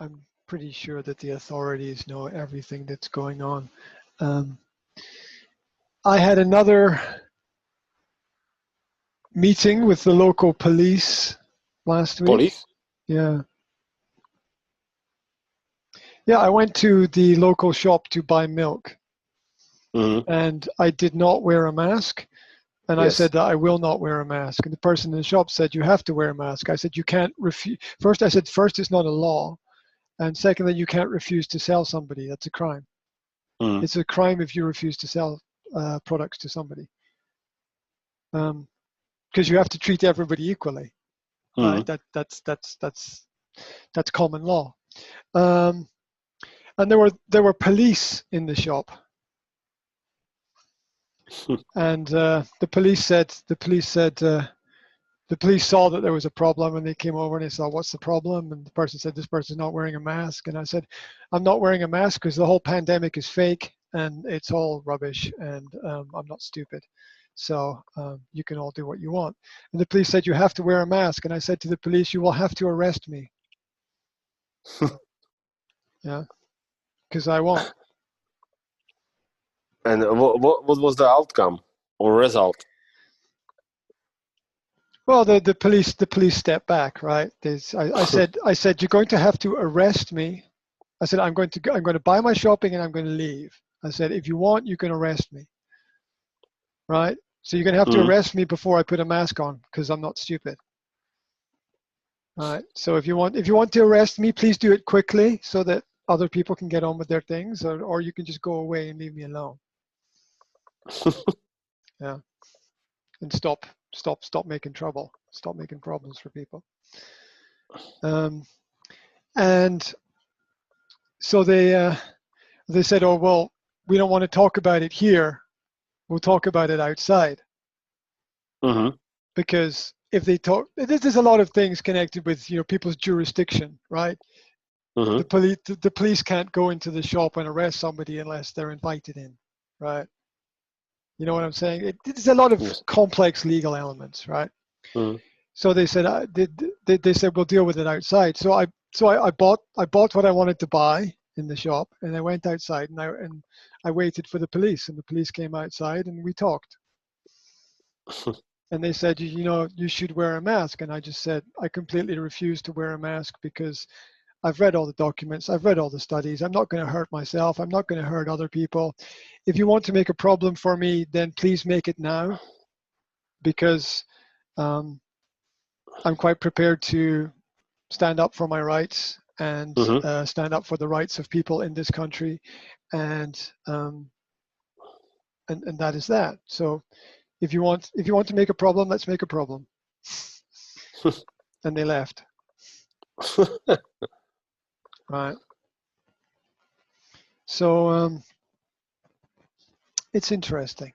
I'm pretty sure that the authorities know everything that's going on. I had another meeting with the local police last week. Police? Yeah. Yeah, I went to the local shop to buy milk, and I did not wear a mask. And I said that I will not wear a mask. And the person in the shop said, you have to wear a mask. I said, you can't refuse. First, I said, first, it's not a law. And secondly, you can't refuse to sell somebody. That's a crime. It's a crime if you refuse to sell products to somebody. Because you have to treat everybody equally. Right? That's common law. And there were police in the shop. And the police saw that there was a problem, and they came over and they saw, what's the problem? And the person said, this person's not wearing a mask. And I said, I'm not wearing a mask because the whole pandemic is fake and it's all rubbish, and I'm not stupid. So you can all do what you want. And the police said, you have to wear a mask. And I said to the police, you will have to arrest me. Yeah, because I won't. And what was the outcome or result? Well, the police stepped back, right? I said, you're going to have to arrest me. I said, I'm going to buy my shopping and I'm going to leave. I said, if you want, you can arrest me, right? So you're going to have to arrest me before I put a mask on, because I'm not stupid. All right. So if you want to arrest me, please do it quickly so that other people can get on with their things, or you can just go away and leave me alone. Yeah. And stop making trouble. Stop making problems for people. And so they said, oh, well, we don't want to talk about it here. We'll talk about it outside. Because if they talk, there's a lot of things connected with, people's jurisdiction, right? The police can't go into the shop and arrest somebody unless they're invited in, right? You know what I'm saying? There's a lot of complex legal elements, right? So they said they said we'll deal with it outside. So I bought what I wanted to buy in the shop, and I went outside and I waited for the police, and the police came outside and we talked. And they said, you should wear a mask. And I just said, I completely refuse to wear a mask because I've read all the documents. I've read all the studies. I'm not going to hurt myself. I'm not going to hurt other people. If you want to make a problem for me, then please make it now, because I'm quite prepared to stand up for my rights and stand up for the rights of people in this country. And that is that. So if you want to make a problem, let's make a problem. And they left. Right. So it's interesting.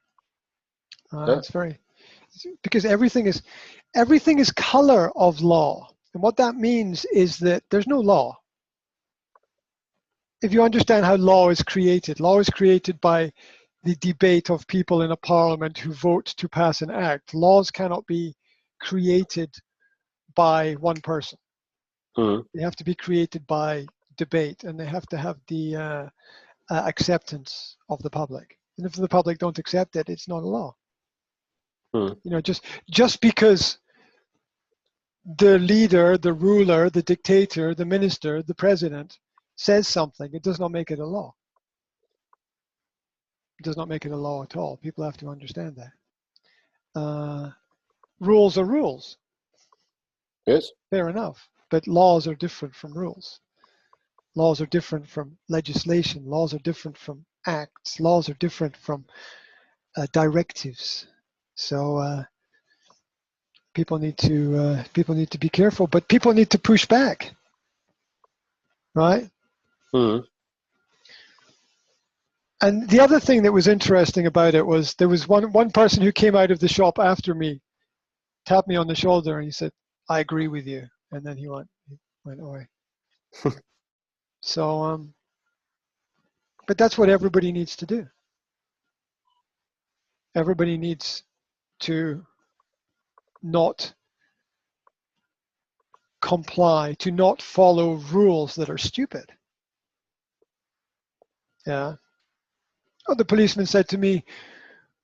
It's because everything is color of law, and what that means is that there's no law. If you understand how law is created by the debate of people in a parliament who vote to pass an act. Laws cannot be created by one person. They have to be created by debate, and they have to have the acceptance of the public. And if the public don't accept it, it's not a law. Just because the leader, the ruler, the dictator, the minister, the president says something, it does not make it a law. It does not make it a law at all. People have to understand that. Rules are rules. Yes. Fair enough. But laws are different from rules. Laws are different from legislation. Laws are different from acts. Laws are different from directives. So people need to be careful, but people need to push back, right? And the other thing that was interesting about it was there was one person who came out of the shop after me, tapped me on the shoulder, and he said, "I agree with you." And then he went away. So, but that's what everybody needs to do. Everybody needs to not comply, to not follow rules that are stupid. Yeah. Oh, the policeman said to me,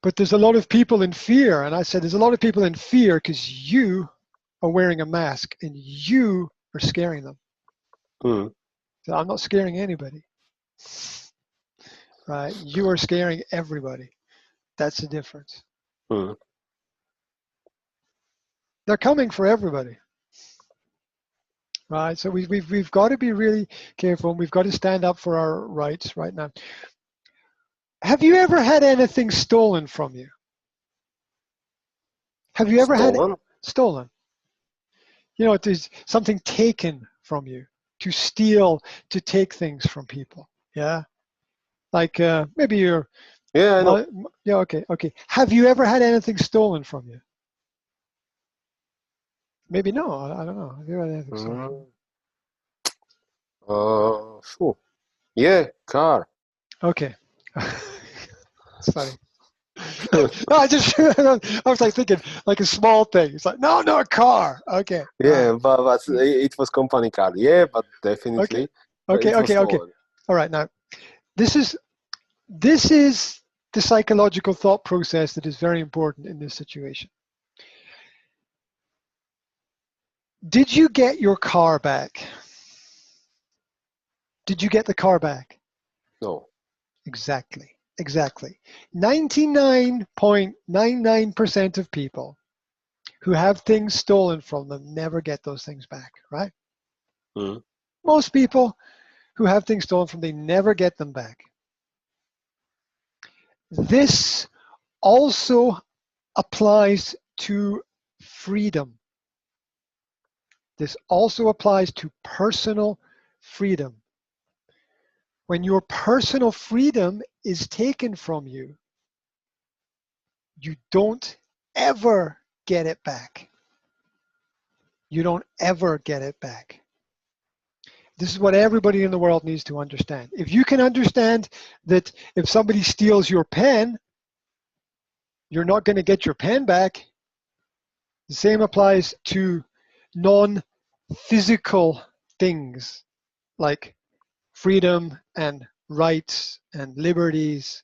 but there's a lot of people in fear. And I said, there's a lot of people in fear because you are wearing a mask and you are scaring them. So I'm not scaring anybody. Right? You are scaring everybody. That's the difference. They're coming for everybody. Right? So we've got to be really careful, and we've got to stand up for our rights right now. Have you ever had anything stolen from you? Have you ever had stolen? You know, there's something taken from you. To steal, to take things from people. Yeah? Like maybe you're... Yeah, I know. Yeah, okay. Have you ever had anything stolen from you? Maybe no, I don't know. Have you ever had anything stolen from you? Yeah, car. Okay. It's funny. No, I was like thinking like a small thing. It's like, no, a car. Okay. Yeah, but it was company car. Yeah, but definitely. Okay. All right, now this is the psychological thought process that is very important in this situation. Did you get your car back? Did you get the car back? No. Exactly. 99.99% of people who have things stolen from them never get those things back, right? Most people who have things stolen from them, they never get them back. This also applies to freedom. This also applies to personal freedom. When your personal freedom is taken from you, you don't ever get it back. You don't ever get it back. This is what everybody in the world needs to understand. If you can understand that if somebody steals your pen, you're not going to get your pen back. The same applies to non-physical things like freedom and rights and liberties,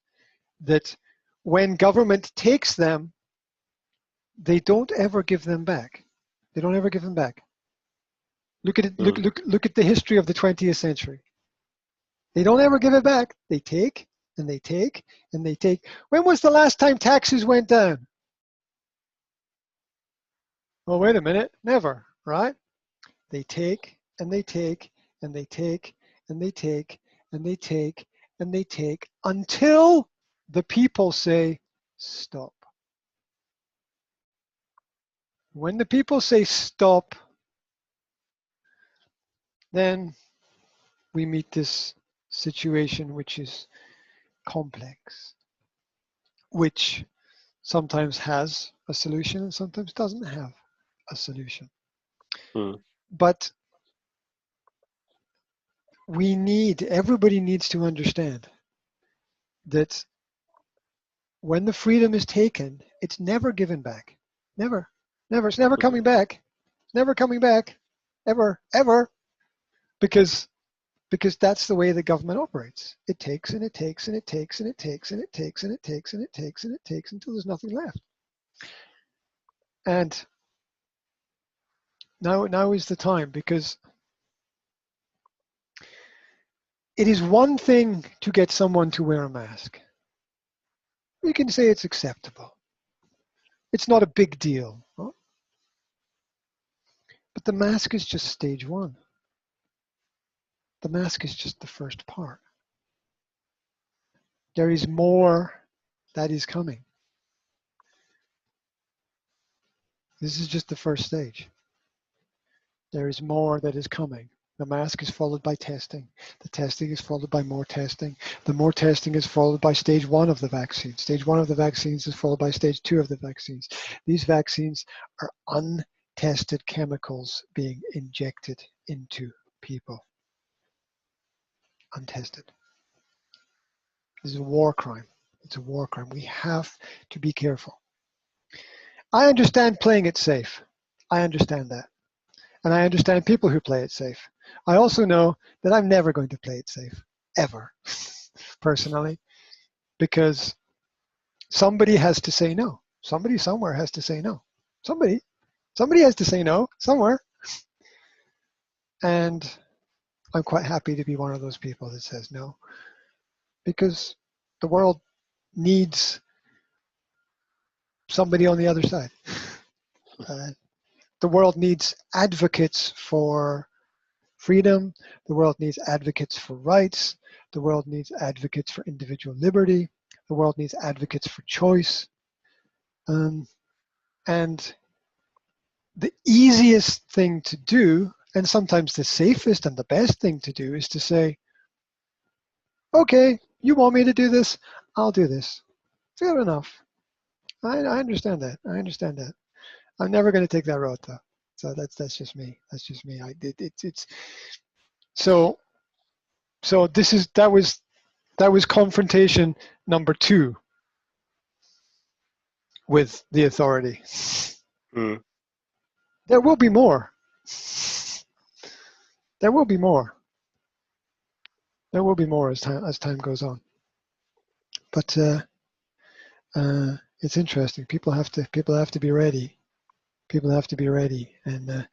that when government takes them, they don't ever give them back. They don't ever give them back. Look at it. Look at the history of the 20th century. They don't ever give it back. They take and they take and they take. When was the last time taxes went down? Oh, wait a minute. Never, right? They take and they take and they take and they take and they take and they take until the people say stop. When the people say stop, then we meet this situation which is complex, which sometimes has a solution and sometimes doesn't have a solution. But everybody needs to understand that when the freedom is taken, it's never given back. Never. It's never coming back. It's never coming back. Ever. Because that's the way the government operates. It takes and it takes and it takes and it takes and it takes and it takes and it takes and it takes until there's nothing left. And now is the time, because it is one thing to get someone to wear a mask. You can say it's acceptable. It's not a big deal. Huh? But the mask is just stage one. The mask is just the first part. There is more that is coming. This is just the first stage. There is more that is coming. The mask is followed by testing. The testing is followed by more testing. The more testing is followed by stage one of the vaccine. Stage one of the vaccines is followed by stage two of the vaccines. These vaccines are untested chemicals being injected into people. Untested. This is a war crime. It's a war crime. We have to be careful. I understand playing it safe. I understand that. And I understand people who play it safe. I also know that I'm never going to play it safe, ever, personally, because somebody has to say no. Somebody somewhere has to say no. Somebody has to say no somewhere. And I'm quite happy to be one of those people that says no, because the world needs somebody on the other side. The world needs advocates for freedom. The world needs advocates for rights. The world needs advocates for individual liberty. The world needs advocates for choice. And the easiest thing to do, and sometimes the safest and the best thing to do, is to say, okay, you want me to do this? I'll do this. Fair enough. I understand that. I understand that. I'm never going to take that road, though. So that's just me. That's just me. So that was confrontation number 2 with the authority. Mm. There will be more. There will be more. There will be more as time goes on. But it's interesting. People have to be ready. People have to be ready and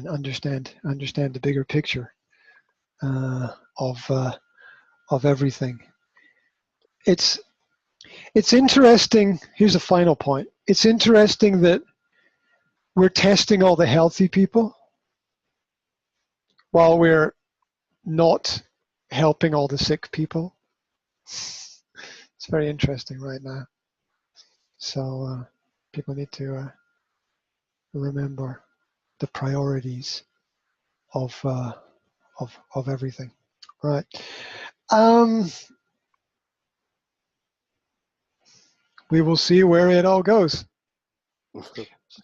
understand the bigger picture of everything. It's interesting. Here's a final point. It's interesting that we're testing all the healthy people while we're not helping all the sick people. It's very interesting right now. So people need to remember the priorities of everything. Right. We will see where it all goes.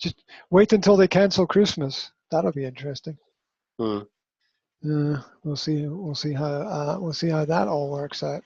Just wait until they cancel Christmas. That'll be interesting. Mm. We'll see how that all works out.